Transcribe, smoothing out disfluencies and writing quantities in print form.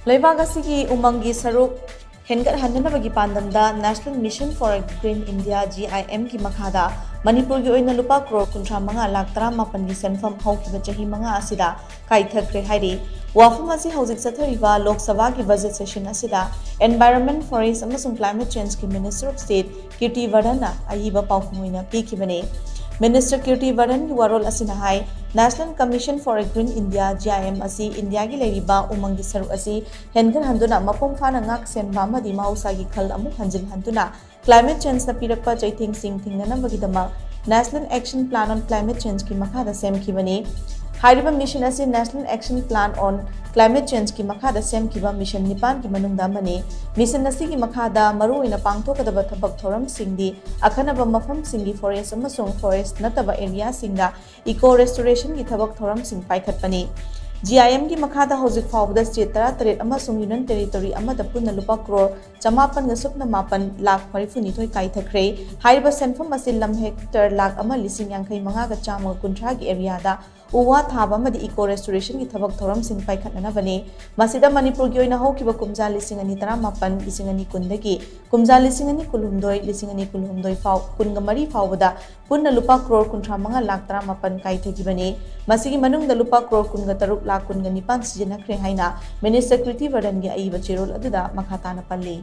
Leibak asigi Umang Saruk hengat-hannabagi pandamda National Mission for a Green India GIM ki makhada Manipur ki Oina Lupa Crore kuntra Lakh gi shenpham Houkhiba Chahi Asida Kaithakhre hairi wafam asi hojik chathariba Lok Sabha ki budget session asida Environment, Forest amasung Climate Change ki Minister of State Kirti Vardhana ayiba paufum oina pikibane. Minister Kirti Vardhan ki warol asina hai National Commission for a Green India GIM asi India ki leiriba Umang gi saruk asi hengat-hannabagi mapum fana ngak shenpham amadi mahausa gi khal amuk hanjil hantuna climate change na pirakpa chaiting sing thingnanabagi dama National Action Plan on Climate Change ki makhada semkhibani. Hairiba mission asi National Action Plan on Climate Change ki makhada semkhiba mission nipan ki manungda mani mission asi ki makhada maru ina pangthokadaba thabak thoram singdi akhanaba mafam singi forest amasung forest nataba area singda eco restoration ki thabak thoram sing paikhatpani. GIM ki makhada hojik fawda state 38 amasung union territory amada punna lupa crore 5,8 lakh marifuni kaithakre hairiba shenpham asi lam hectare lakh ama lising yankai manga ga chama kuntra gi area da uwa thaba amadi eco restoration ki thabak thoram sing paikhatna bani masida Manipur gi oina Houkhiba kumja lising ani 18 lising ani kundagi kumja lising ani kulhumdoi lising ani kulhumdoi faw kunga mari fawda punna lupa crore kuntra manga lakh 18 kaithagi bani masigi manungda lupa crore kunga taruk lakh kunga nipan sijanakre haina Minister Kirti Vardhan gi aiba cherol aduda makhatana palli.